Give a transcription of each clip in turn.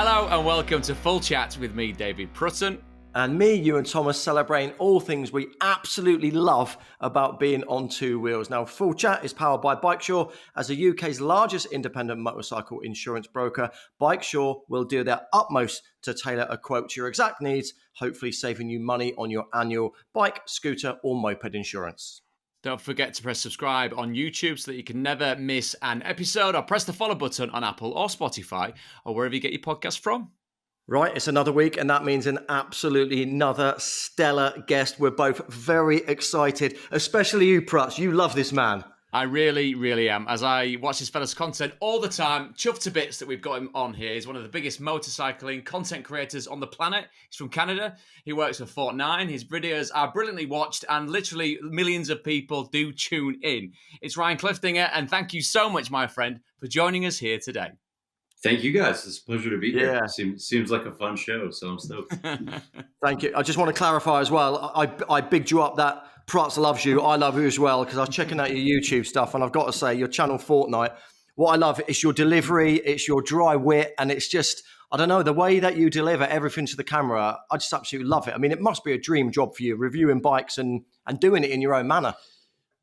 Hello and welcome to Full Chat with me, David Prutton. And me, Ewan Thomas, celebrating all things we absolutely love about being on two wheels. Now, Full Chat is powered by bikesure. As the UK's largest independent motorcycle insurance broker, bikesure will do their utmost to tailor a quote to your exact needs, hopefully saving you money on your annual bike, scooter, or moped insurance. Don't forget to press subscribe on YouTube so that you can never miss an episode, or press the follow button on Apple or Spotify or wherever you get your podcast from. Right, it's another week, and that means absolutely another stellar guest. We're both very excited, especially you, Prutz. You love this man. I really, really am. As I watch this fella's content all the time, chuffed to bits that we've got him on here. He's one of the biggest motorcycling content creators on the planet. He's from Canada. He works for FortNine. His videos are brilliantly watched and literally millions of people do tune in. It's Ryan Kluftinger, and thank you so much, my friend, for joining us here today. Thank you, guys. It's a pleasure to be here. Yeah. Seems like a fun show, so I'm stoked. Thank you. I just want to clarify as well. I bigged you up that Prutz loves you. I love you as well, because I was checking out your YouTube stuff, and I've got to say, your channel FortNine, what I love is your delivery, it's your dry wit, and it's just, I don't know, the way that you deliver everything to the camera, I just absolutely love it. I mean, it must be a dream job for you, reviewing bikes and doing it in your own manner.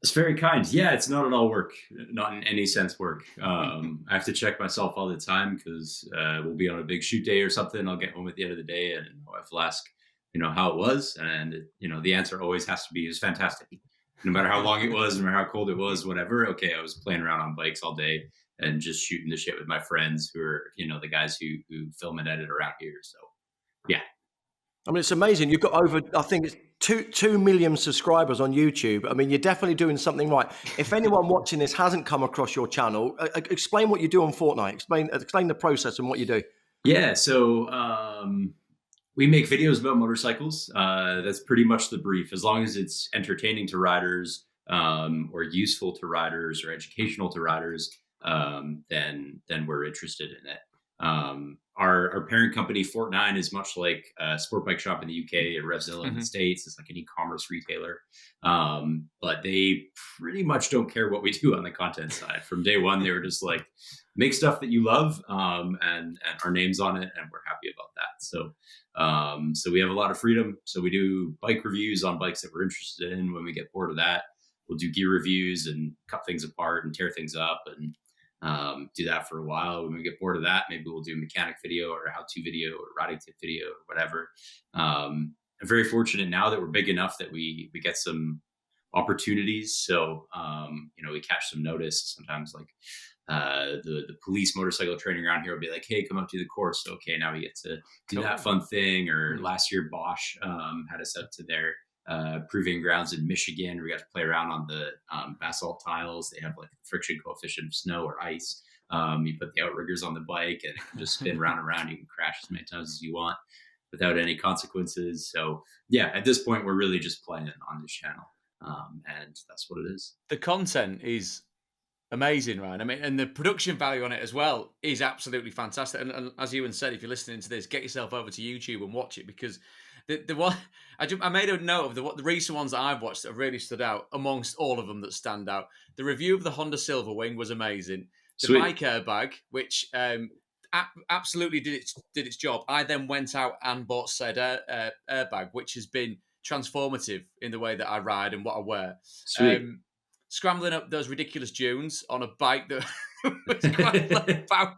It's very kind. Yeah, it's not at all work. Not in any sense work. I have to check myself all the time because we'll be on a big shoot day or something. I'll get home at the end of the day and my wife will ask, how it was. And, the answer always has to be, it was fantastic. No matter how long it was, no matter how cold it was, whatever. Okay, I was playing around on bikes all day and just shooting the shit with my friends who are, the guys who film and edit around here. So, yeah. I mean, it's amazing. You've got over, I think it's 2 million subscribers on YouTube. I mean, you're definitely doing something right. If anyone watching this hasn't come across your channel, explain what you do on FortNine. Explain the process and what you do. Yeah, so we make videos about motorcycles. That's pretty much the brief. As long as it's entertaining to riders, or useful to riders, or educational to riders, then we're interested in it. Our parent company, FortNine, is much like a sport bike shop in the UK and Revzilla in the States. It's like an e-commerce retailer. But they pretty much don't care what we do on the content side. From day one, they were just like, make stuff that you love, and our name's on it, and we're happy about that. So we have a lot of freedom. So we do bike reviews on bikes that we're interested in. When we get bored of that, we'll do gear reviews and cut things apart and tear things up and do that for a while. When we get bored of that, maybe we'll do a mechanic video or a how-to video or riding tip video or whatever. I'm very fortunate now that we're big enough that we get some opportunities. So, we catch some notice. Sometimes like the police motorcycle training around here will be like, hey, come up to the course. So, okay, now we get to do that fun thing. Or last year, Bosch had us out to their proving grounds in Michigan. We got to play around on the basalt tiles. They have like a friction coefficient of snow or ice. You put the outriggers on the bike and it can just spin round and round. You can crash as many times as you want without any consequences. So yeah, at this point, we're really just playing on this channel. And that's what it is. The content is amazing, Ryan. I mean, and the production value on it as well is absolutely fantastic. And as Ewan said, if you're listening to this, get yourself over to YouTube and watch it, because the one I made a note of the recent ones that I've watched that have really stood out amongst all of them that stand out. The review of the Honda Silverwing was amazing. The Sweet. bike airbag, which absolutely did its job. I then went out and bought said airbag, which has been transformative in the way that I ride and what I wear. Sweet. Scrambling up those ridiculous dunes on a bike that was quite about,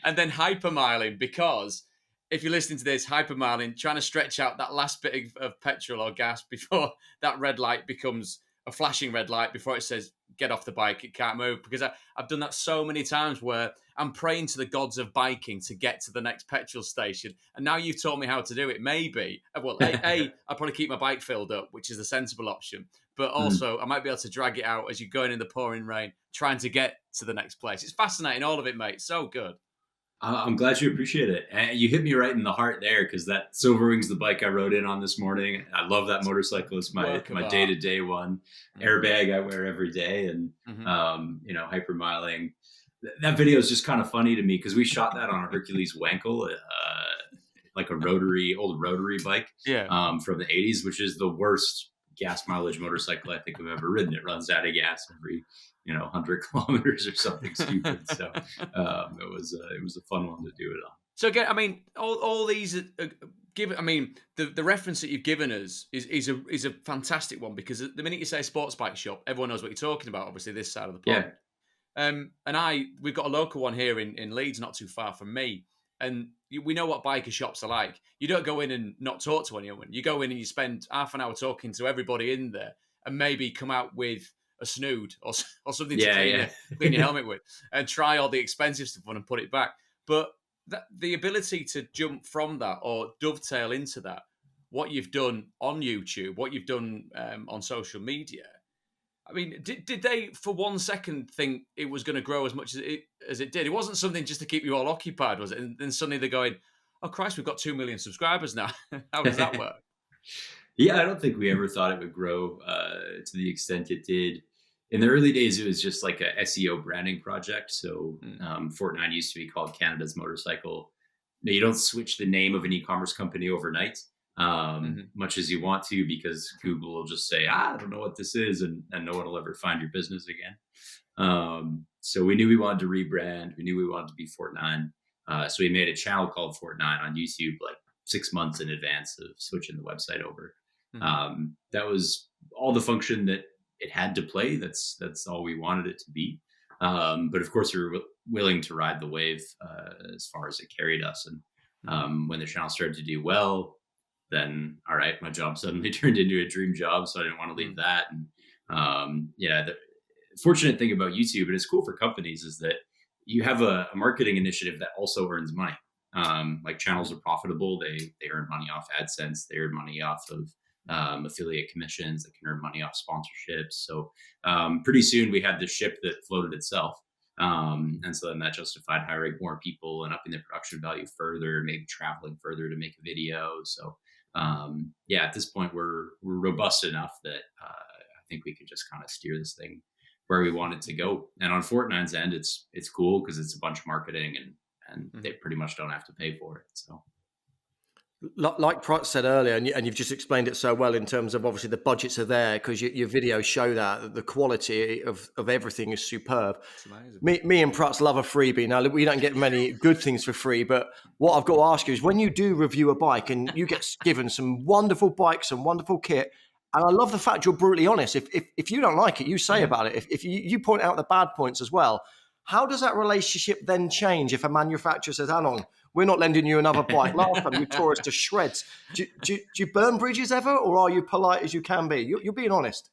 and then hypermiling, because if you're listening to this, hypermiling, trying to stretch out that last bit of petrol or gas before that red light becomes a flashing red light, before it says, get off the bike, it can't move. Because I've done that so many times where I'm praying to the gods of biking to get to the next petrol station. And now you've taught me how to do it. Maybe, well, I'll probably keep my bike filled up, which is the sensible option. But also, I might be able to drag it out as you're going in the pouring rain, trying to get to the next place. It's fascinating, all of it, mate. So good. I'm glad you appreciate it. And you hit me right in the heart there, because that Silverwing's the bike I rode in on this morning. I love that motorcycle. It's my day-to-day one. Airbag I wear every day, and hypermiling. That video is just kind of funny to me because we shot that on a Hercules Wankel, like a old rotary bike from the 80s, which is the worst gas mileage motorcycle I think I've ever ridden. It runs out of gas every 100 kilometers or something stupid. So it was a fun one to do it on. So again, I mean, all these given. I mean, the reference that you've given us is a fantastic one, because the minute you say sports bike shop, everyone knows what you're talking about. Obviously, this side of the Yeah. pond. And we've got a local one here in Leeds, not too far from me. And we know what biker shops are like. You don't go in and not talk to anyone. You go in and you spend half an hour talking to everybody in there, and maybe come out with a snood or something to clean your helmet with, and try all the expensive stuff on and put it back. But the ability to jump from that or dovetail into that, what you've done on YouTube, what you've done on social media. I mean, did they for 1 second think it was going to grow as much as it did? It wasn't something just to keep you all occupied, was it? And then suddenly they're going, "Oh Christ, we've got 2 million subscribers now." How does that work? Yeah, I don't think we ever thought it would grow to the extent it did. In the early days, it was just like a SEO branding project. So FortNine used to be called Canada's Motorcycle. Now, you don't switch the name of an e-commerce company overnight, much as you want to, because Google will just say, I don't know what this is, and no one will ever find your business again. So we knew we wanted to rebrand. We knew we wanted to be FortNine. So we made a channel called FortNine on YouTube like 6 months in advance of switching the website over. That was all the function that it had to play. That's all we wanted it to be. But of course, we were willing to ride the wave as far as it carried us. And when the channel started to do well, then all right, my job suddenly turned into a dream job, so I didn't want to leave that. And the fortunate thing about YouTube, and it's cool for companies, is that you have a marketing initiative that also earns money. Like channels are profitable; they earn money off AdSense, they earn money off of affiliate commissions, that can earn money off sponsorships. So pretty soon we had this ship that floated itself. And so then that justified hiring more people and upping the production value further, maybe traveling further to make a video. So at this point we're robust enough that I think we could just kind of steer this thing where we want it to go. And on FortNine's end, it's cool because it's a bunch of marketing and they pretty much don't have to pay for it. So. Like Prutton said earlier, and you've just explained it so well in terms of obviously the budgets are there because your videos show that the quality of everything is superb. Me and Prutton love a freebie. Now, we don't get many good things for free, but what I've got to ask you is when you do review a bike and you get given some wonderful bikes and wonderful kit, and I love the fact you're brutally honest. If you don't like it, you say about it. If you point out the bad points as well, how does that relationship then change if a manufacturer says, hang on, we're not lending you another bike. Last time you tore us to shreds. Do you burn bridges ever, or are you polite as you can be? You're being honest.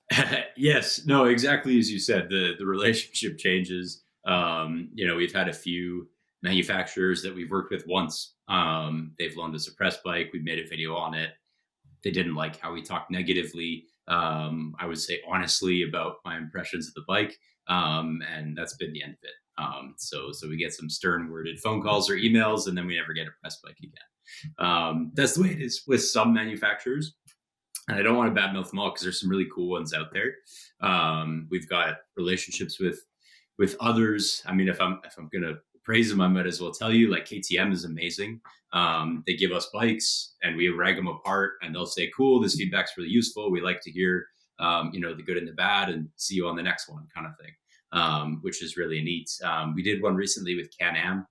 Yes, no, exactly as you said. The relationship changes. We've had a few manufacturers that we've worked with once. They've loaned us a press bike. We made a video on it. They didn't like how we talked negatively. I would say honestly about my impressions of the bike. And that's been the end of it. So we get some stern worded phone calls or emails, and then we never get a press bike again. That's the way it is with some manufacturers. And I don't want to badmouth them all because there's some really cool ones out there. We've got relationships with others. I mean, if I'm going to praise them, I might as well tell you, like KTM is amazing. They give us bikes and we rag them apart, and they'll say, cool, this feedback's really useful. We like to hear, the good and the bad, and see you on the next one kind of thing, which is really neat. We did one recently with Can-Am.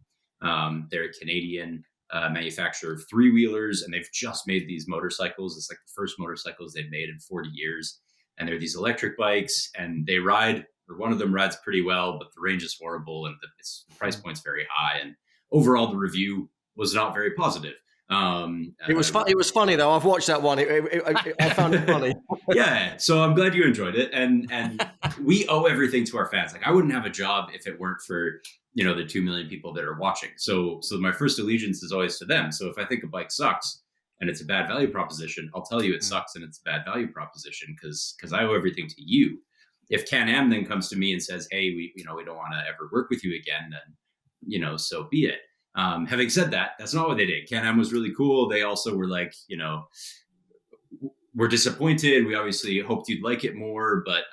They're a Canadian manufacturer of three-wheelers, and they've just made these motorcycles. It's like the first motorcycles they've made in 40 years. And they're these electric bikes, and they ride, or one of them rides pretty well, but the range is horrible, and the price point's very high. And overall, the review was not very positive. It was fun. It was funny though. I've watched that one. I found it funny. Yeah, so I'm glad you enjoyed it, and we owe everything to our fans. Like I wouldn't have a job if it weren't for the 2 million people that are watching. So my first allegiance is always to them. So if I think a bike sucks and it's a bad value proposition, I'll tell you it sucks and it's a bad value proposition because I owe everything to you. If Can-Am then comes to me and says, hey, we don't want to ever work with you again, then so be it. Having said that, that's not what they did. Can-Am was really cool. They also were like, we're disappointed. We obviously hoped you'd like it more, but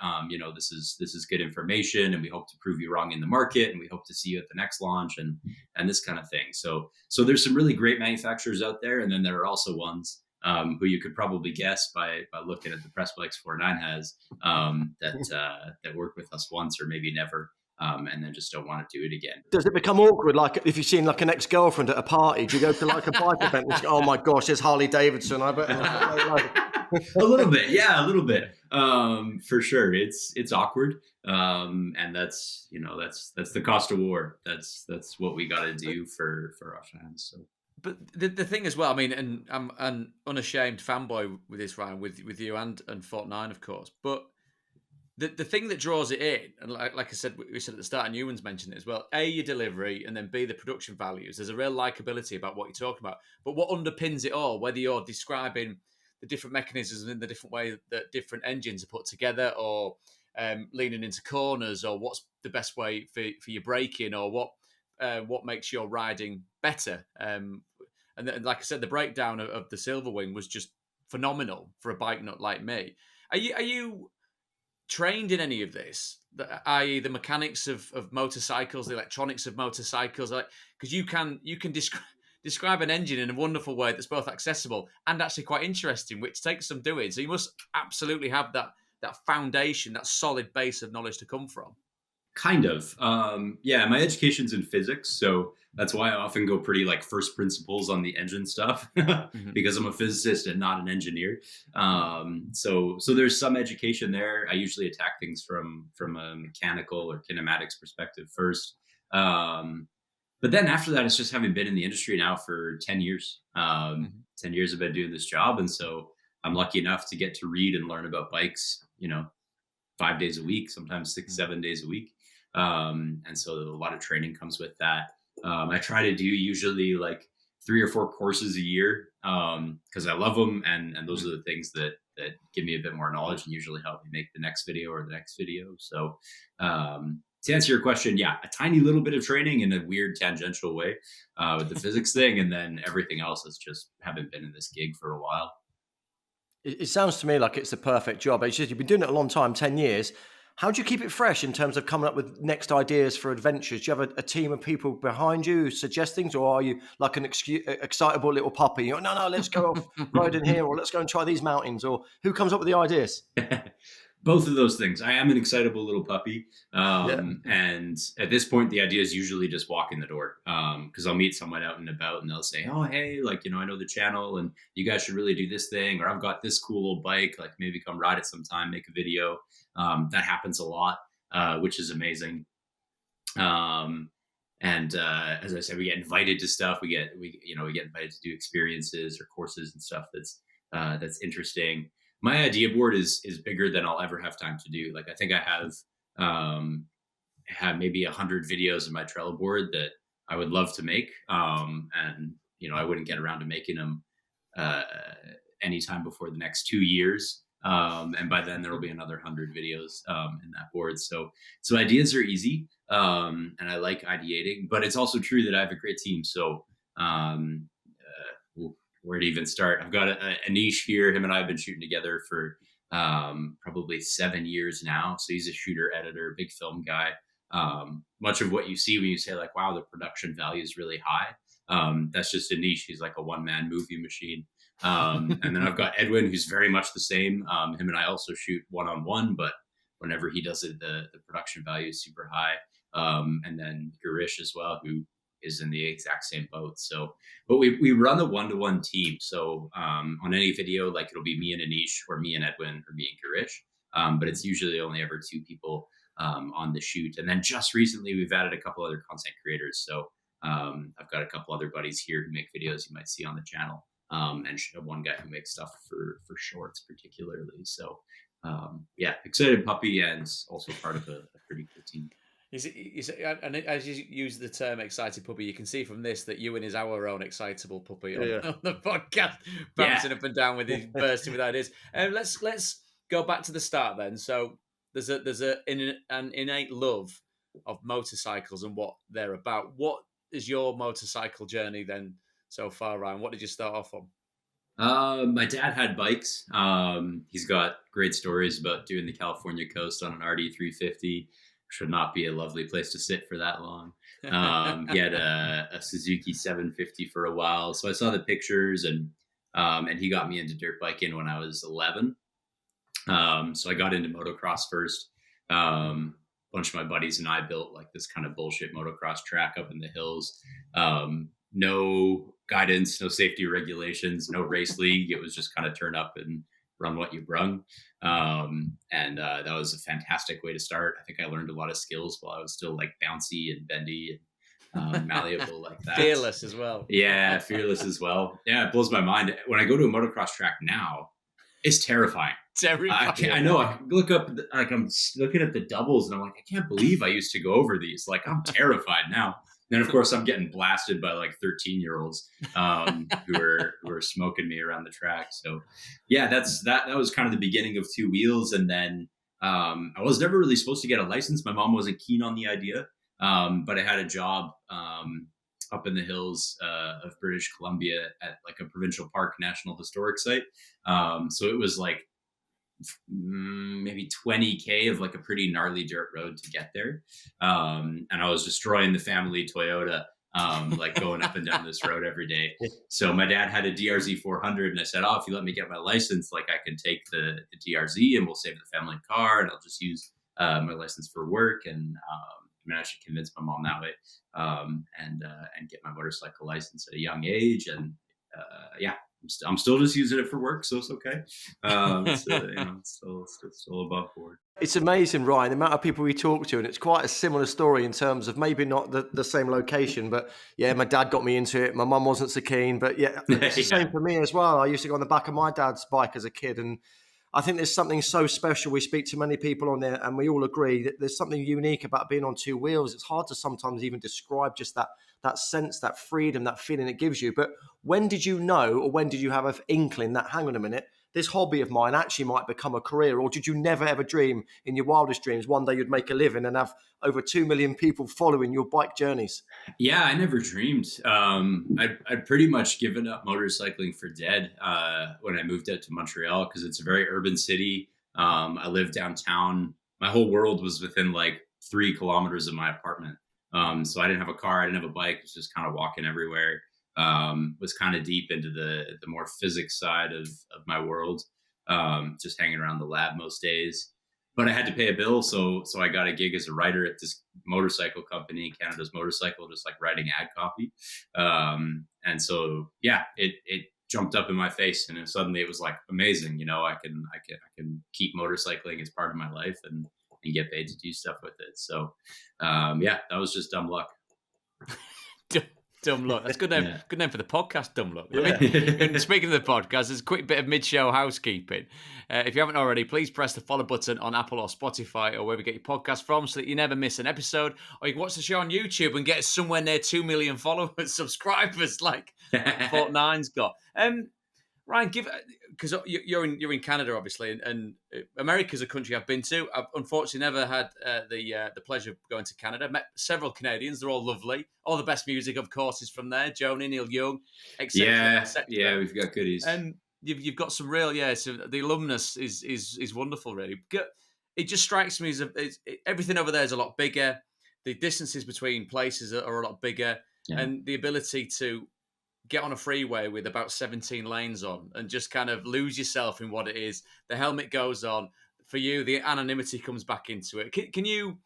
this is good information, and we hope to prove you wrong in the market, and we hope to see you at the next launch and this kind of thing. So there's some really great manufacturers out there, and then there are also ones who you could probably guess by looking at the press bikes FortNine has that work with us once or maybe never. and then just don't want to do it again. Does it become awkward, like if you've seen like an ex-girlfriend at a party? Do you go to like a bike event and go, oh my gosh, there's Harley Davidson, I bet. A little bit, yeah, a little bit, for sure. It's awkward, and that's the cost of war. That's what we got to do for our fans. So, but the thing as well, I mean, and I'm an unashamed fanboy with this, Ryan, with you and FortNine, of course. But the thing that draws it in, and like I said, we said at the start, and Ewan's mentioned it as well. A, your delivery, and then B, the production values. There's a real likability about what you're talking about. But what underpins it all, whether you're describing the different mechanisms and the different way that different engines are put together, or leaning into corners, or what's the best way for your braking, or what makes your riding better. And then, like I said, the breakdown of the Silverwing was just phenomenal for a bike nut like me. Are you trained in any of this, i.e. the mechanics of motorcycles, the electronics of motorcycles? Because you can describe an engine in a wonderful way that's both accessible and actually quite interesting, which takes some doing. So you must absolutely have that foundation, that solid base of knowledge to come from. Kind of. Yeah, my education's in physics, so that's why I often go pretty like first principles on the engine stuff, because I'm a physicist and not an engineer. So there's some education there. I usually attack things from a mechanical or kinematics perspective first. But then after that, it's just having been in the industry now for 10 years. 10 years I've been doing this job. And so I'm lucky enough to get to read and learn about bikes, 5 days a week, sometimes 6-7 days a week. And so a lot of training comes with that. I try to do usually like 3 or 4 courses a year, because I love them. And those are the things that give me a bit more knowledge and usually help me make the next video or the next video. So, to answer your question, yeah, a tiny little bit of training in a weird tangential way, with the physics thing. And then everything else is just haven't been in this gig for a while. It sounds to me like it's the perfect job. It's just, you've been doing it a long time, 10 years. How do you keep it fresh in terms of coming up with next ideas for adventures? Do you have a team of people behind you who suggest things, or are you like an excitable little puppy? You're, no, let's go off riding here, or let's go and try these mountains, or who comes up with the ideas? Both of those things. I am an excitable little puppy. And at this point, the idea is usually just walk in the door. Because I'll meet someone out and about and they'll say, oh, hey, like, I know the channel and you guys should really do this thing. Or I've got this cool old bike, like maybe come ride it sometime, make a video. That happens a lot, which is amazing. And as I said, we get invited to stuff. We get invited to do experiences or courses and stuff that's interesting. My idea board is bigger than I'll ever have time to do. Like, I think I have maybe 100 videos in my Trello board that I would love to make. And, I wouldn't get around to making them anytime before the next 2 years. And by then there'll be another 100 videos in that board. So ideas are easy. And I like ideating, but it's also true that I have a great team. So where to even start? I've got a niche here. Him and I have been shooting together for probably 7 years now. So he's a shooter, editor, big film guy. Much of what you see when you say like, wow, the production value is really high. That's just a niche. He's like a one-man movie machine. And then I've got Edwin, who's very much the same. Him and I also shoot one-on-one, but whenever he does it, the production value is super high. And then Garish as well, who is in the exact same boat. So, but we run a 1-to-1 team. So on any video, like it'll be me and Anish, or me and Edwin, or me and Garish. But it's usually only ever 2 people on the shoot. And then just recently, we've added a couple other content creators. So I've got a couple other buddies here who make videos you might see on the channel. And one guy who makes stuff for shorts particularly. So yeah, excited puppy, and also part of a pretty cool team. And as you use the term excited puppy, you can see from this that Ewan is our own excitable puppy on the podcast, bouncing up and down with his bursting with ideas. Let's go back to the start then. So there's an innate love of motorcycles and what they're about. What is your motorcycle journey then so far, Ryan? What did you start off on? My dad had bikes. He's got great stories about doing the California coast on an RD 350. Should not be a lovely place to sit for that long. He had a Suzuki 750 for a while. So I saw the pictures, and he got me into dirt biking when I was 11. So I got into motocross first. bunch of my buddies and I built like this kind of bullshit motocross track up in the hills. No guidance, no safety regulations, no race league. It was just kind of turn up and run what you brung. That was a fantastic way to start. I think I learned a lot of skills while I was still like bouncy and bendy and malleable like that. Fearless as well. Yeah, fearless as well. Yeah, it blows my mind. When I go to a motocross track now, it's terrifying. I know. I look up, like I'm looking at the doubles, and I'm like, I can't believe I used to go over these. Like, I'm terrified now. Then, of course, I'm getting blasted by like 13-year-olds who are smoking me around the track. So, yeah, that was kind of the beginning of Two Wheels. And then I was never really supposed to get a license. My mom wasn't keen on the idea, but I had a job up in the hills of British Columbia at like a provincial park national historic site. So it was like maybe 20K of like a pretty gnarly dirt road to get there. And I was destroying the family Toyota, like going up and down this road every day. So my dad had a DRZ 400, and I said, if you let me get my license, like I can take the DRZ and we'll save the family car, and I'll just use my license for work. And I managed to convince my mom that way, and get my motorcycle license at a young age. And I'm still just using it for work, so it's okay. It's still above board. It's amazing, Ryan, the amount of people we talk to, and it's quite a similar story in terms of maybe not the same location, but yeah, my dad got me into it. My mum wasn't so keen, but yeah, it's the same for me as well. I used to go on the back of my dad's bike as a kid, and I think there's something so special. We speak to many people on there, and we all agree that there's something unique about being on two wheels. It's hard to sometimes even describe just that sense, that freedom, that feeling it gives you. But when did you know, or when did you have an inkling that, hang on a minute, this hobby of mine actually might become a career? Or did you never ever dream in your wildest dreams one day you'd make a living and have over 2 million people following your bike journeys? Yeah, I never dreamed. I'd pretty much given up motorcycling for dead when I moved out to Montreal, because it's a very urban city. I lived downtown. My whole world was within like 3 kilometers of my apartment. So I didn't have a car. I didn't have a bike. I was just kind of walking everywhere. Was kind of deep into the more physics side of my world, just hanging around the lab most days. But I had to pay a bill, so I got a gig as a writer at this motorcycle company, Canada's Motorcycle, just like writing ad copy. And so yeah, it jumped up in my face, and suddenly it was like amazing. I can keep motorcycling as part of my life and get paid to do stuff with it. So that was just dumb luck. Dumb luck. That's good name. Yeah. Good name for the podcast. Dumb luck. Yeah. I mean, and speaking of the podcast, there's a quick bit of mid-show housekeeping. If you haven't already, please press the follow button on Apple or Spotify or wherever you get your podcast from, so that you never miss an episode. Or you can watch the show on YouTube and get somewhere near 2 million followers, subscribers, like FortNine's got. Ryan, because you're in Canada, obviously, and America's a country I've been to. I've unfortunately never had the pleasure of going to Canada. Met several Canadians; they're all lovely. All the best music, of course, is from there. Joni, Neil Young, etc. Yeah, we've got goodies. And you've got some real, So the alumnus is wonderful, really. It just strikes me as everything over there is a lot bigger. The distances between places are a lot bigger, and the ability to get on a freeway with about 17 lanes on and just kind of lose yourself in what it is. The helmet goes on. For you, the anonymity comes back into it. Can you,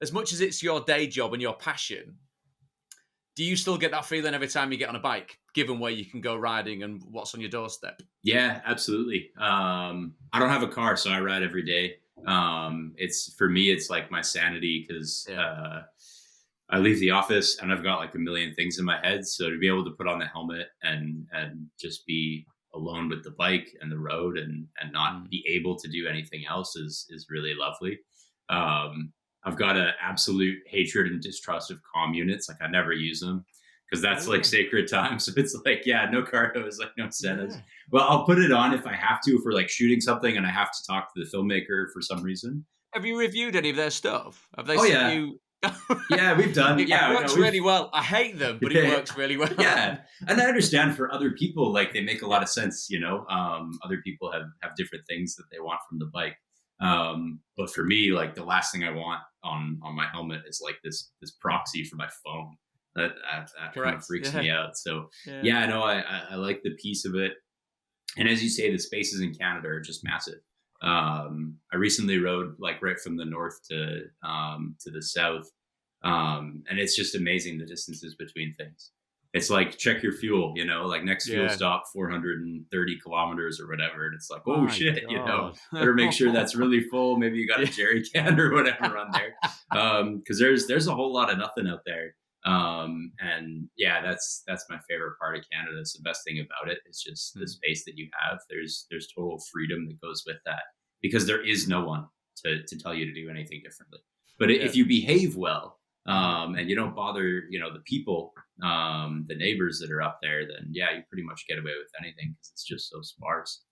as much as it's your day job and your passion, do you still get that feeling every time you get on a bike, given where you can go riding and what's on your doorstep? Yeah, absolutely. I don't have a car, so I ride every day. For me, it's like my sanity, because I leave the office and I've got like a million things in my head. So to be able to put on the helmet and just be alone with the bike and the road and not be able to do anything else is really lovely. I've got an absolute hatred and distrust of comm units. Like I never use them because that's like sacred time. So it's like, no cardos, like no incentives. Well, I'll put it on if I have to, if we're like shooting something and I have to talk to the filmmaker for some reason. Have you reviewed any of their stuff? Have they sent you? Yeah, we've done. It works really well. I hate them, but it works really well. Yeah, and I understand for other people, like they make a lot of sense. Other people have different things that they want from the bike. But for me, like the last thing I want on my helmet is like this proxy for my phone. That kind of freaks me out. So I like the piece of it. And as you say, the spaces in Canada are just massive. I recently rode like right from the north to the south, and it's just amazing the distances between things. It's like check your fuel, like next fuel stop 430 kilometers or whatever, and it's like, oh shit, better make sure that's really full. Maybe you got a jerry can or whatever on there, because there's a whole lot of nothing out there. And yeah, that's my favorite part of Canada. It's the best thing about it. It's just the space that you have. There's total freedom that goes with that, because there is no one to tell you to do anything differently. But if you behave well, and you don't bother, the people, the neighbors that are up there, then yeah, you pretty much get away with anything, because it's just so sparse.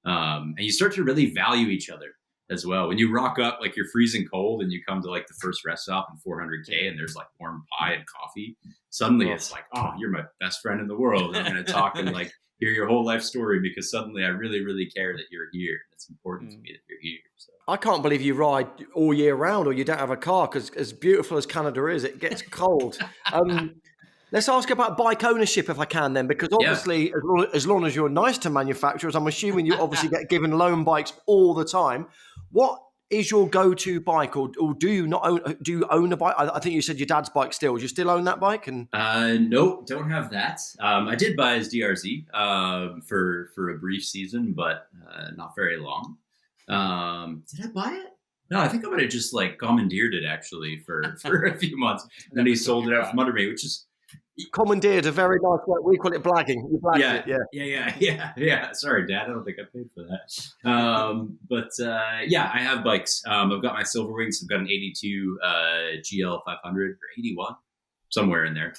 And you start to really value each other as well. When you rock up, like you're freezing cold and you come to like the first rest stop in 400K and there's like warm pie and coffee, suddenly it's like, oh, you're my best friend in the world. I'm going to talk and like hear your whole life story, because suddenly I really, really care that you're here. It's important to me that you're here. So. I can't believe you ride all year round, or you don't have a car, because as beautiful as Canada is, it gets cold. Let's ask about bike ownership, if I can, then, because obviously, as long as you're nice to manufacturers, I'm assuming you obviously get given loan bikes all the time. What is your go-to bike, or do you not own? Do you own a bike? I think you said your dad's bike still. Do you still own that bike? And nope, don't have that. I did buy his DRZ for a brief season, but not very long. Did I buy it? No, I think I might have just like commandeered it actually for a few months. And then he sold it out from under me, which is commandeered, a very nice word. We call it blagging. You blagged it, yeah. Sorry, Dad. I don't think I paid for that. But I have bikes. I've got my Silver Wings. I've got an 82 GL 500 or 81, somewhere in there.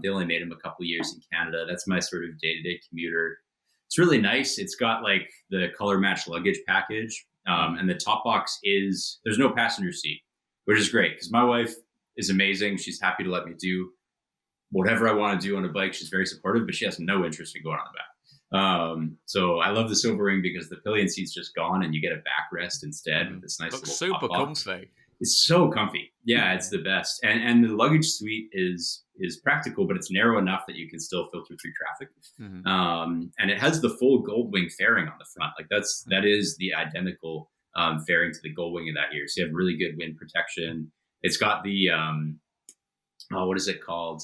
They only made them a couple years in Canada. That's my sort of day-to-day commuter. It's really nice. It's got like the color match luggage package. And the top box there's no passenger seat, which is great, because my wife is amazing. She's happy to let me do whatever I want to do on a bike. She's very supportive, but she has no interest in going on the back. So I love the Silver Wing because the pillion seat's just gone and you get a backrest instead with this nice little super top box. Comfy. It's so comfy. Yeah, it's the best. And the luggage suite is practical, but it's narrow enough that you can still filter through traffic. And it has the full Goldwing fairing on the front. Like that is the identical fairing to the Goldwing of that year. So you have really good wind protection. It's got the what is it called?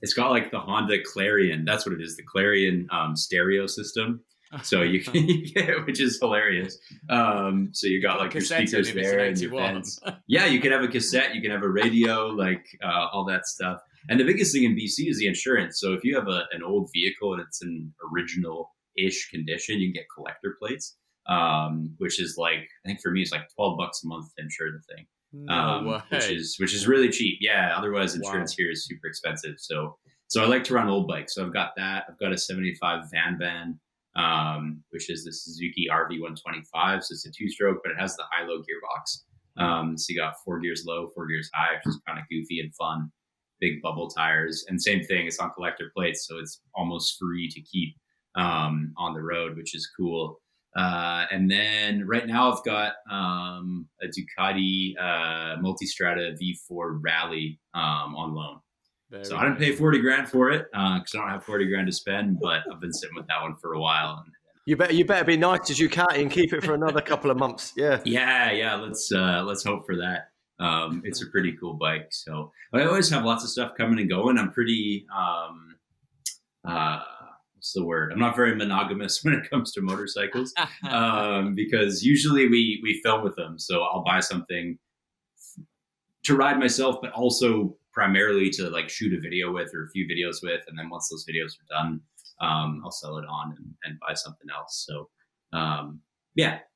It's got like the Honda Clarion. That's what it is. The Clarion stereo system. So you can which is hilarious. So you got like your speakers there and your fans. Yeah, you can have a cassette, you can have a radio, like all that stuff. And the biggest thing in BC is the insurance. So if you have an old vehicle and it's in original-ish condition, you can get collector plates, which is like, I think for me, it's like $12 a month to insure the thing. Which is really cheap. Yeah, otherwise insurance here is super expensive. So I like to run old bikes. So I've got that. I've got a 75 Van, which is the Suzuki RV125. So it's a 2-stroke, but it has the high-low gearbox. So you got 4 gears low, 4 gears high, which is kind of goofy and fun. Big bubble tires, and same thing. It's on collector plates, so it's almost free to keep on the road, which is cool. And then right now I've got a Ducati Multistrada V4 Rally on loan. So I didn't pay 40 grand for it because I don't have 40 grand to spend, but I've been sitting with that one for a while. And you better be nice to Ducati and keep it for another couple of months. Yeah. Let's hope for that. It's a pretty cool bike. So I always have lots of stuff coming and going. I'm pretty what's the word? I'm not very monogamous when it comes to motorcycles because usually we film with them. So I'll buy something to ride myself, but also primarily to like shoot a video with or a few videos with. And then once those videos are done, I'll sell it on and buy something else. So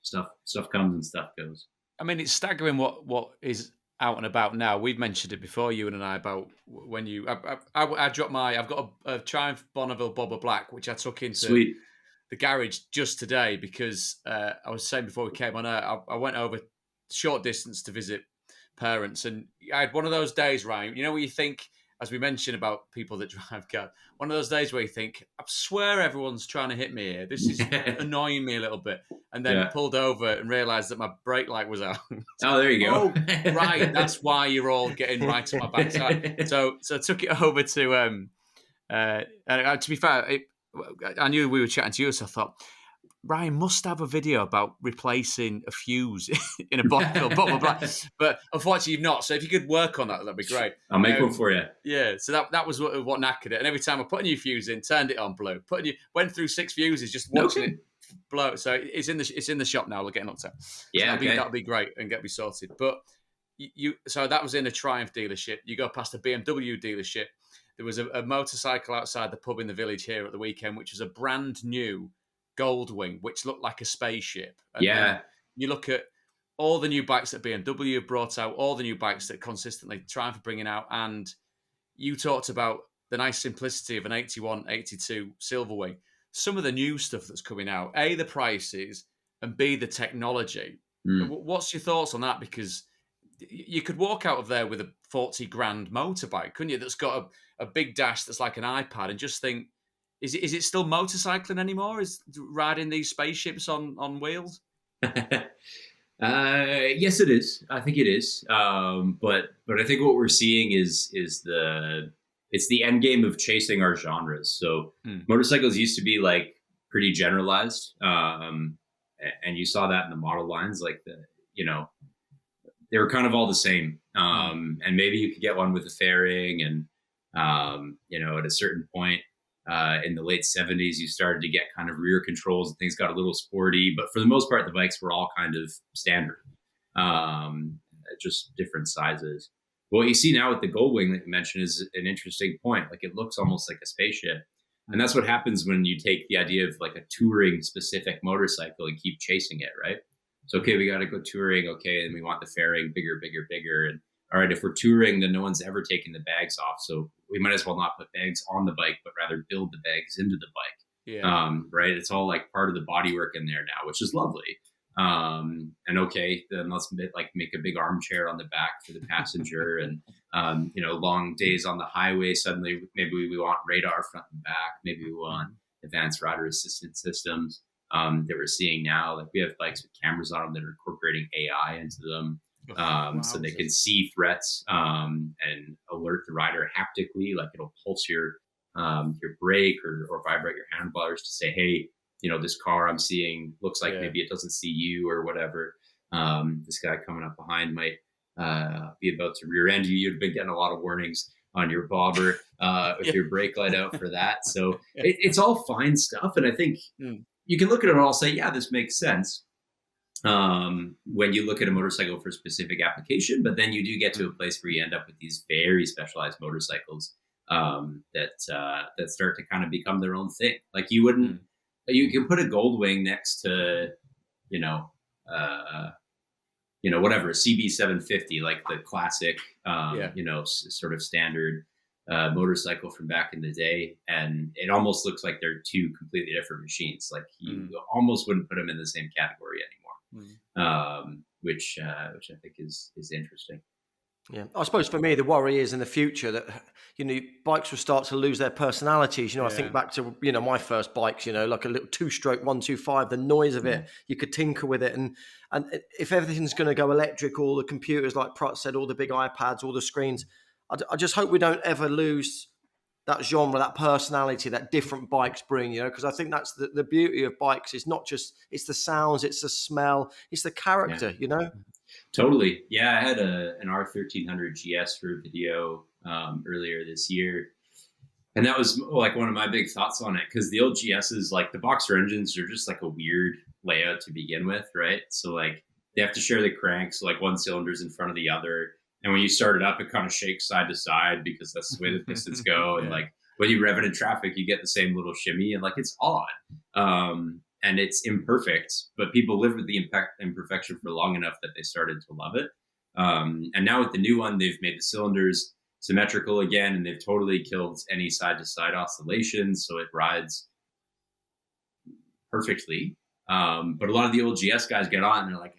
stuff comes and stuff goes. I mean, it's staggering what is out and about now. We've mentioned it before, you and I, about when I dropped I've got a Triumph Bonneville Bobber Black, which I took into the garage just today because I was saying before we came on air, I went over short distance to visit parents, and I had one of those days, Ryan, where you think, as we mentioned about people that drive cars, one of those days where you think, I swear everyone's trying to hit me here. This is annoying me a little bit. And then pulled over and realised that my brake light was out. Oh, there you go. Oh, right. That's why you're all getting right on my backside. So I took it over to be fair, I knew we were chatting to you, so I thought, Ryan must have a video about replacing a fuse in a bottle. But unfortunately, you've not. So if you could work on that, that'd be great. I'll make one for you. Yeah. So that was what knackered it. And every time I put a new fuse in, turned it on, blew. Went through 6 fuses just watching it blow. So it's in the shop now. We're getting up to. Yeah, so that'll be great and get me sorted. But so that was in a Triumph dealership. You go past a BMW dealership. There was a motorcycle outside the pub in the village here at the weekend, which was a brand new Goldwing, which looked like a spaceship. And you look at all the new bikes that BMW have brought out, all the new bikes that consistently Triumph are bringing out, and you talked about the nice simplicity of an 81, 82 Silverwing. Some of the new stuff that's coming out, A, the prices, and B, the technology. What's your thoughts on that? Because you could walk out of there with a 40 grand motorbike, couldn't you? That's got a big dash that's like an iPad, and just think, is it still motorcycling anymore? Is riding these spaceships on wheels? Yes, it is. I think it is. But I think what we're seeing is it's the end game of chasing our genres. So motorcycles used to be like pretty generalized, and you saw that in the model lines, like they were kind of all the same. And maybe you could get one with a fairing, and at a certain point. In the late 70s, you started to get kind of rear controls and things got a little sporty, but for the most part, the bikes were all kind of standard, just different sizes. What you see now with the Goldwing that you mentioned is an interesting point. Like, it looks almost like a spaceship. And that's what happens when you take the idea of like a touring specific motorcycle and keep chasing it, right? So, okay, we got to go touring. Okay. And we want the fairing bigger, bigger, bigger. And all right, if we're touring, then no one's ever taken the bags off. So we might as well not put bags on the bike, but rather build the bags into the bike. Yeah. Right. It's all like part of the bodywork in there now, which is lovely. And okay, then let's make a big armchair on the back for the passenger and, long days on the highway. Suddenly, maybe we want radar front and back. Maybe we want advanced rider assistance systems that we're seeing now. Like, we have bikes with cameras on them that are incorporating AI into them. So they can see threats and alert the rider haptically, like it'll pulse your brake or vibrate your handlebars to say, hey, this car I'm seeing looks like maybe it doesn't see you or whatever. This guy coming up behind might be about to rear end you. You'd been getting a lot of warnings on your bobber with your brake light out for that. So it's all fine stuff. And I think you can look at it all and say, yeah, this makes sense. When you look at a motorcycle for a specific application, but then you do get to a place where you end up with these very specialized motorcycles that start to kind of become their own thing. Like, you can put a Goldwing next to, whatever, a CB750, like the classic, sort of standard motorcycle from back in the day, and it almost looks like they're two completely different machines. Like, you almost wouldn't put them in the same category anymore. Which I think is interesting. Yeah, I suppose for me, the worry is in the future that bikes will start to lose their personalities. I think back to my first bikes. Like a little 2-stroke 125. The noise of it, you could tinker with it, and if everything's going to go electric, all the computers, like Prutton said, all the big iPads, all the screens. I just hope we don't ever lose that genre, that personality that different bikes bring, because I think that's the beauty of bikes. It's not just, it's the sounds, it's the smell, it's the character, Totally. Yeah, I had an R1300 GS for a video earlier this year. And that was like one of my big thoughts on it, because the old GSs, like the boxer engines, are just like a weird layout to begin with, right? So like they have to share the cranks, so like one cylinder's in front of the other. And when you start it up, it kind of shakes side to side because that's the way the pistons go. And like when you rev it in traffic, you get the same little shimmy, and like it's odd. And it's imperfect, but people lived with the imperfection for long enough that they started to love it. And now with the new one, they've made the cylinders symmetrical again, and they've totally killed any side to side oscillations. So it rides perfectly. But a lot of the old GS guys get on and they're like,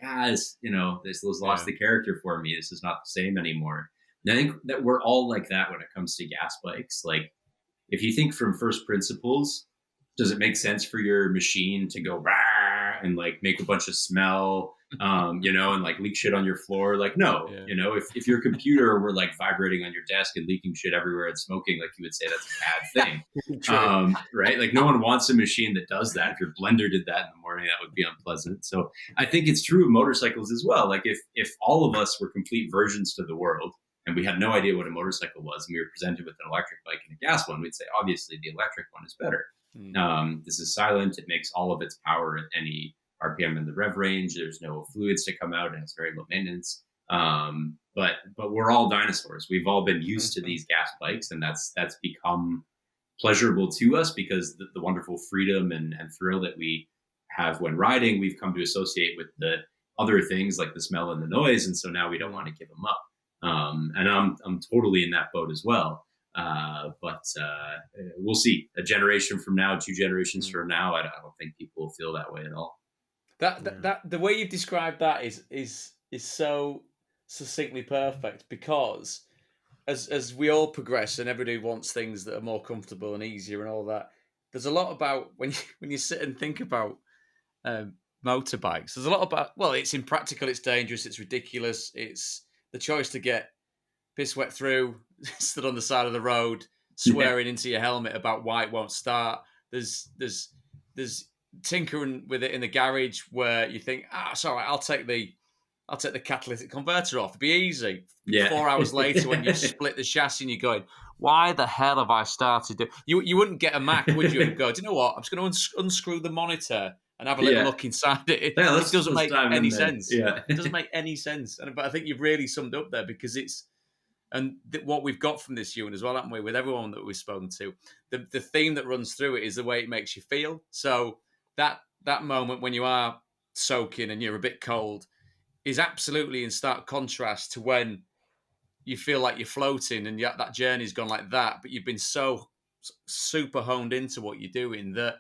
this lost the character for me. This is not the same anymore. And I think that we're all like that when it comes to gas bikes. Like, if you think from first principles, does it make sense for your machine to go and like make a bunch of smell and like leak shit on your floor. Like, no, if your computer were like vibrating on your desk and leaking shit everywhere and smoking, like you would say that's a bad thing. Right? Like no one wants a machine that does that. If your blender did that in the morning, that would be unpleasant. So I think it's true of motorcycles as well. Like if all of us were complete virgins to the world and we had no idea what a motorcycle was and we were presented with an electric bike and a gas one, we'd say, obviously the electric one is better. This is silent. It makes all of its power at any RPM in the rev range. There's no fluids to come out and it's very low maintenance. But we're all dinosaurs. We've all been used to these gas bikes, and that's become pleasurable to us because the wonderful freedom and thrill that we have when riding, we've come to associate with the other things like the smell and the noise. And so now we don't want to give them up. And I'm totally in that boat as well. But we'll see. A generation from now, 2 generations from now, I don't think people will feel that way at all. That the way you've described that is so succinctly perfect, because as we all progress and everybody wants things that are more comfortable and easier and all that, there's a lot about when you sit and think about motorbikes. There's a lot about, well, it's impractical, it's dangerous, it's ridiculous, it's the choice to get piss wet through, stood on the side of the road, swearing into your helmet about why it won't start. There's tinkering with it in the garage where you think, it's all right, I'll take the catalytic converter off. It'll be easy. Yeah. 4 hours later, when you split the chassis and you're going, why the hell have I started to... You wouldn't get a Mac, would you? And go, do you know what? I'm just going to unscrew the monitor and have a little look inside it. It doesn't make any sense. Yeah. It doesn't make any sense. But I think you've really summed up there, because it's... And what we've got from this, Ewan, as well, haven't we, with everyone that we've spoken to, the theme that runs through it is the way it makes you feel. So that moment when you are soaking and you're a bit cold is absolutely in stark contrast to when you feel like you're floating and that journey's gone like that, but you've been so super honed into what you're doing that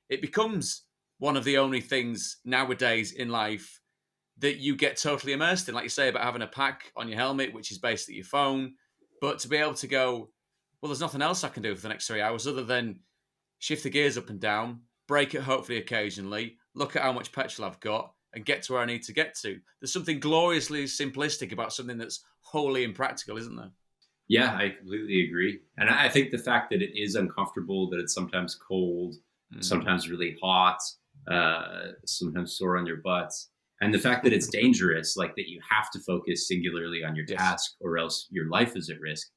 it becomes one of the only things nowadays in life that you get totally immersed in. Like you say about having a pack on your helmet, which is basically your phone, but to be able to go, well, there's nothing else I can do for the next 3 hours other than shift the gears up and down, brake it hopefully occasionally, look at how much petrol I've got, and get to where I need to get to. There's something gloriously simplistic about something that's wholly impractical, isn't there? Yeah, I completely agree. And I think the fact that it is uncomfortable, that it's sometimes cold, sometimes really hot, sometimes sore on your butts, and the fact that it's dangerous, like that you have to focus singularly on your task or else your life is at risk,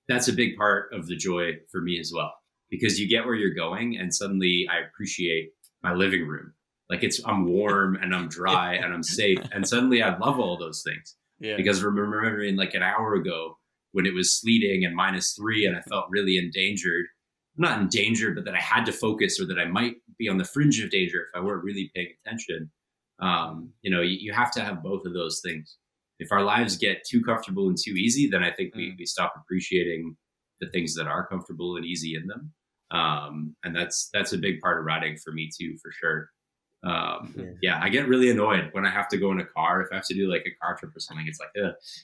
that's a big part of the joy for me as well. Because you get where you're going and suddenly I appreciate my living room. Like I'm warm and I'm dry and I'm safe. And suddenly I love all those things. Yeah. Because remembering like an hour ago when it was sleeting and -3 and I felt really endangered, not in danger, but that I had to focus or that I might be on the fringe of danger if I weren't really paying attention. You have to have both of those things. If our lives get too comfortable and too easy, then I think we stop appreciating the things that are comfortable and easy in them. And that's a big part of riding for me too, for sure. I get really annoyed when I have to go in a car. If I have to do like a car trip or something, it's like,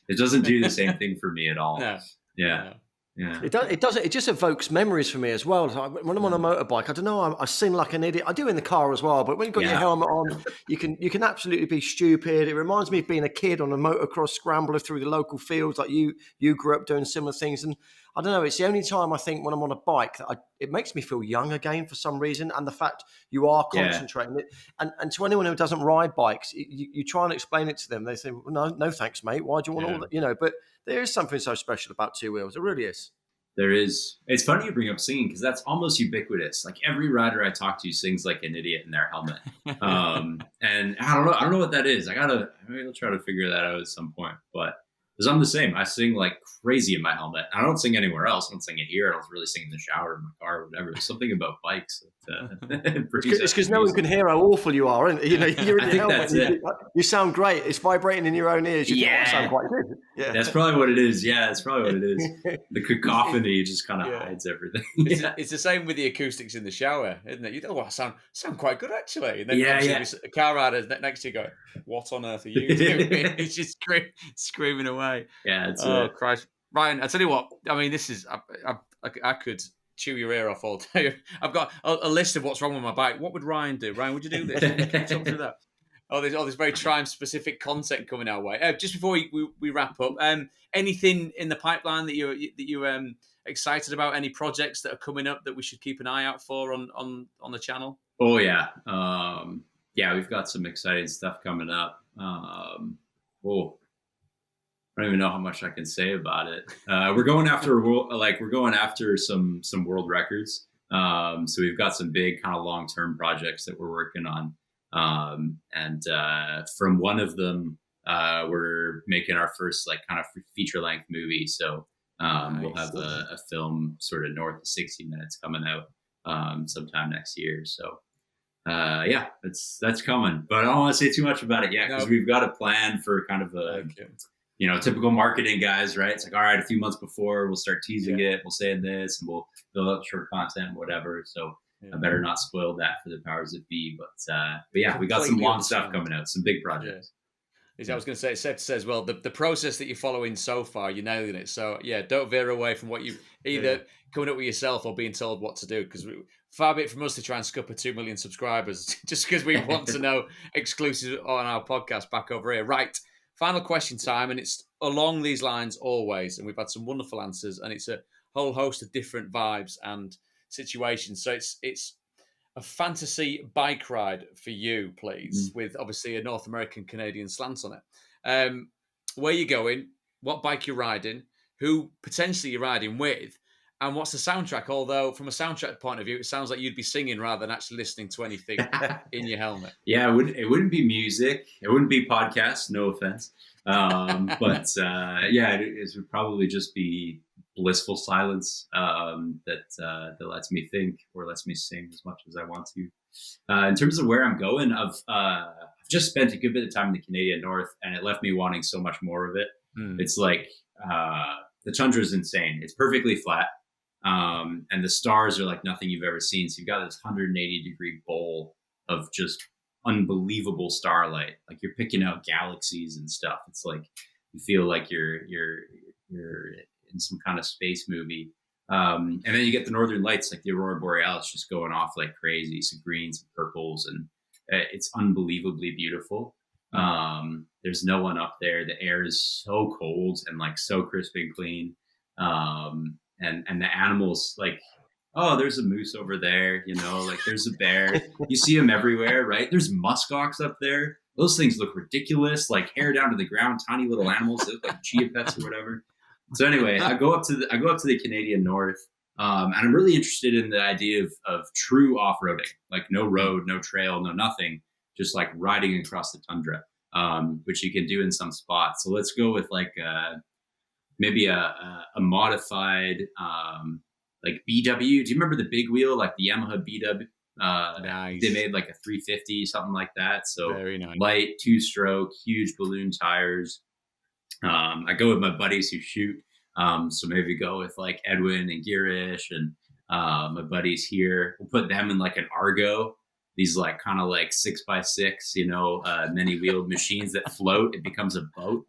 it doesn't do the same thing for me at all. No. Yeah. No. Yeah. It does. It just evokes memories for me as well. When I'm on a motorbike, I don't know. I seem like an idiot. I do in the car as well. But when you've got your helmet on, you can absolutely be stupid. It reminds me of being a kid on a motocross scrambler through the local fields. Like you grew up doing similar things, and I don't know. It's the only time I think when I'm on a bike that it makes me feel young again for some reason. And the fact you are concentrating it, and to anyone who doesn't ride bikes, you try and explain it to them. They say, well, no, thanks, mate. Why do you want all that? But there is something so special about two wheels. It really is. There is. It's funny you bring up singing because that's almost ubiquitous. Like every rider I talk to sings like an idiot in their helmet. And I don't know what that is. Maybe I'll try to figure that out at some point. But because I'm the same, I sing like crazy in my helmet. I don't sing anywhere else. I don't sing it here. I don't really sing in the shower, in my car, or whatever. There's something about bikes. It's because no one can hear how awful you are. And you're in your helmet. You sound great. It's vibrating in your own ears. You think, sound quite good. Yeah, that's probably what it is. Yeah, that's probably what it is. The cacophony just kind of hides everything. It's the same with the acoustics in the shower, isn't it? You know, I sound quite good actually. And then a car rider next to you going, "What on earth are you doing?" It's just screaming away. Yeah. Christ, Ryan! I tell you what. I mean, this is I could chew your ear off all day. I've got a list of what's wrong with my bike. What would Ryan do? Ryan, would you do this? Talk through that. all this very Triumph specific content coming our way. Just before we wrap up, anything in the pipeline that you excited about? Any projects that are coming up that we should keep an eye out for on the channel? Oh yeah, yeah, we've got some exciting stuff coming up. I don't even know how much I can say about it. We're going after some world records. So we've got some big kind of long-term projects that we're working on. And from one of them, we're making our first like kind of feature-length movie. So Nice. we'll have a film sort of north of 60 minutes coming out sometime next year. So yeah, that's coming. But I don't want to say too much about it yet because we've got a plan for kind of a typical marketing guys, right? It's like, all right, a few months before we'll start teasing it. We'll say this and we'll build up short content, whatever. So I better not spoil that for the powers that be. But yeah, we got some long stuff coming out, some big projects. I was going to say, it's safe to say as well, the process that you're following so far, you're nailing it. So yeah, don't veer away from what you either coming up with yourself or being told what to do. Because far be it from us to try and scupper 2 million subscribers just because we want to know exclusives on our podcast back over here. Right. Final question time, and it's along these lines always, and we've had some wonderful answers, and it's a whole host of different vibes and situations. So it's a fantasy bike ride for you, please, with obviously a North American Canadian slant on it. Where you going, what bike you're riding, who potentially you're riding with, and what's the soundtrack? Although from a soundtrack point of view, it sounds like you'd be singing rather than actually listening to anything in your helmet. Yeah, it wouldn't be music. It wouldn't be podcasts. No offense. But yeah, it would probably just be blissful silence that lets me think or lets me sing as much as I want to. In terms of where I'm going, I've just spent a good bit of time in the Canadian North, and it left me wanting so much more of it. It's like the tundra is insane. It's perfectly flat. And the stars are like nothing you've ever seen. So you've got this 180-degree bowl of just unbelievable starlight. Like you're picking out galaxies and stuff. It's like you feel like you're in some kind of space movie. And then you get the northern lights, like the aurora borealis, just going off like crazy. So greens and purples, and it's unbelievably beautiful. There's no one up there. The air is so cold and like so crisp and clean. And the animals, like, oh, there's a moose over there, like there's a bear. You see them everywhere, right? There's muskox up there. Those things look ridiculous, like hair down to the ground, tiny little animals. They look like chia pets or whatever. So anyway, I go up to the Canadian North, and I'm really interested in the idea of true off-roading, like no road, no trail, no nothing, just like riding across the tundra, which you can do in some spots. So let's go with like maybe a modified like BW. Do you remember the big wheel, like the Yamaha BW? Nice. They made like a 350, something like that. So very nice. Light, 2-stroke, huge balloon tires. I go with my buddies who shoot. So maybe go with like Edwin and Girish and my buddies here. We'll put them in like an Argo. These like kind of like 6x6, many wheeled machines that float. It becomes a boat.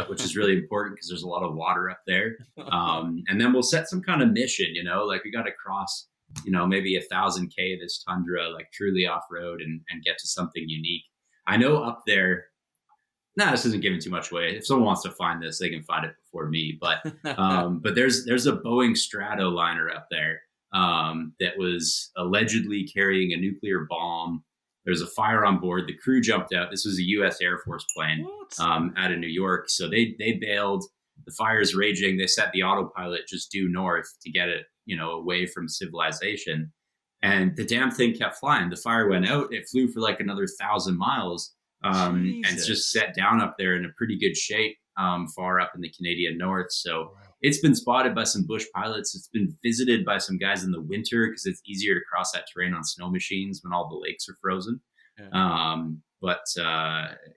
Which is really important because there's a lot of water up there. And then we'll set some kind of mission, like we got to cross, maybe 1,000K this tundra, like truly off-road and get to something unique. I know up there, this isn't giving too much away. If someone wants to find this, they can find it before me. But there's a Boeing Stratoliner up there that was allegedly carrying a nuclear bomb. There's a fire on board. The crew jumped out. This was a U.S. Air Force plane out of New York. So they bailed. The fire's raging. They set the autopilot just due north to get it, away from civilization. And the damn thing kept flying. The fire went out. It flew for like another 1,000 miles and it's just set down up there in a pretty good shape far up in the Canadian North. So it's been spotted by some bush pilots. It's been visited by some guys in the winter because it's easier to cross that terrain on snow machines when all the lakes are frozen. But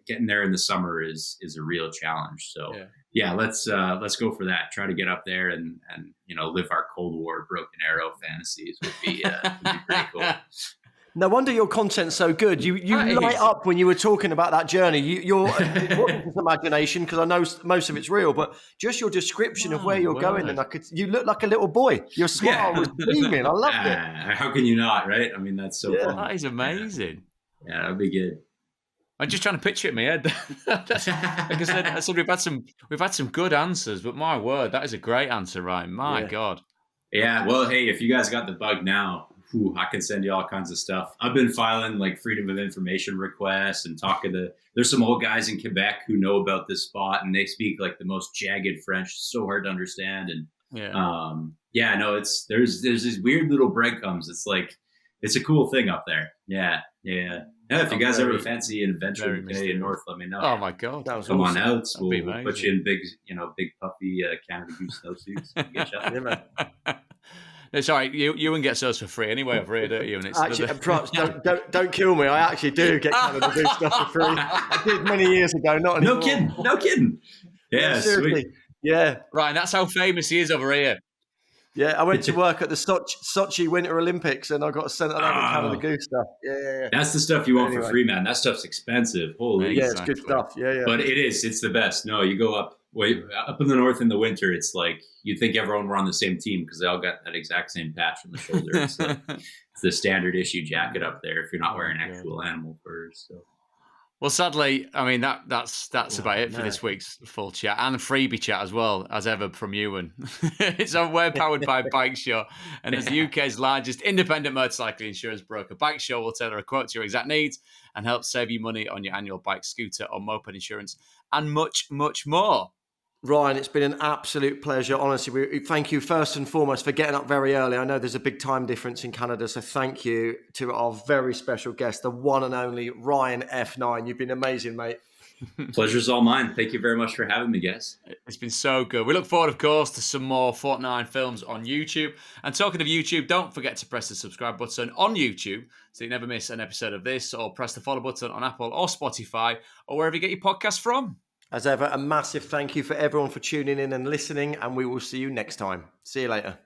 getting there in the summer is a real challenge. So yeah, let's go for that. Try to get up there and live our Cold War Broken Arrow fantasies would be pretty cool. No wonder your content's so good. You light up when you were talking about that journey. Your imagination, because I know most of it's real, but just your description of where you're going, and you look like a little boy. Your smile was beaming. I loved it. How can you not, right? I mean, that's so fun. That is amazing. Yeah, that'd be good. I'm just trying to picture it in my head. Like I said, we've had some good answers, but my word, that is a great answer, Ryan. My God. Yeah. Well, hey, if you guys got the bug now, I can send you all kinds of stuff. I've been filing like freedom of information requests and talking to. There's some old guys in Quebec who know about this spot, and they speak like the most jagged French, so hard to understand. And there's these weird little breadcrumbs. It's like it's a cool thing up there. Yeah. If you guys ever fancy an adventure in Canadian North, let me know. Oh my God, come on out. We'll put you in big puffy Canada Goose snowsuits. Get you. man. No, sorry, Iwan gets us for free anyway over here, don't you? And it's actually, props, don't kill me. I actually do get Canada Goose stuff for free. I did many years ago. Not anymore. No kidding. Yeah, seriously. Sweet. Yeah, Ryan, that's how famous he is over here. Yeah, I went to work at the Sochi Winter Olympics, and I got sent out with Canada Goose stuff. Yeah. That's the stuff you want for free, man. That stuff's expensive. Holy, yeah, it's good stuff. Yeah. But it's the best. No, you go up in the north in the winter. It's like you'd think everyone were on the same team because they all got that exact same patch on the shoulder. It's the standard issue jacket up there if you're not wearing actual animal furs. So. Well, sadly, I mean that's about it for this week's full chat and freebie chat as well as ever from Iwan. We're powered by Bikesure, and as the UK's largest independent motorcycle insurance broker, Bikesure will tailor a quote to your exact needs and help save you money on your annual bike, scooter, or moped insurance, and much, much more. Ryan, it's been an absolute pleasure. Honestly, we thank you first and foremost for getting up very early. I know there's a big time difference in Canada, so thank you to our very special guest, the one and only Ryan F9. You've been amazing, mate. Pleasure's all mine. Thank you very much for having me, guys. It's been so good. We look forward, of course, to some more FortNine films on YouTube. And talking of YouTube, don't forget to press the subscribe button on YouTube so you never miss an episode of this, or press the follow button on Apple or Spotify or wherever you get your podcasts from. As ever, a massive thank you for everyone for tuning in and listening, and we will see you next time. See you later.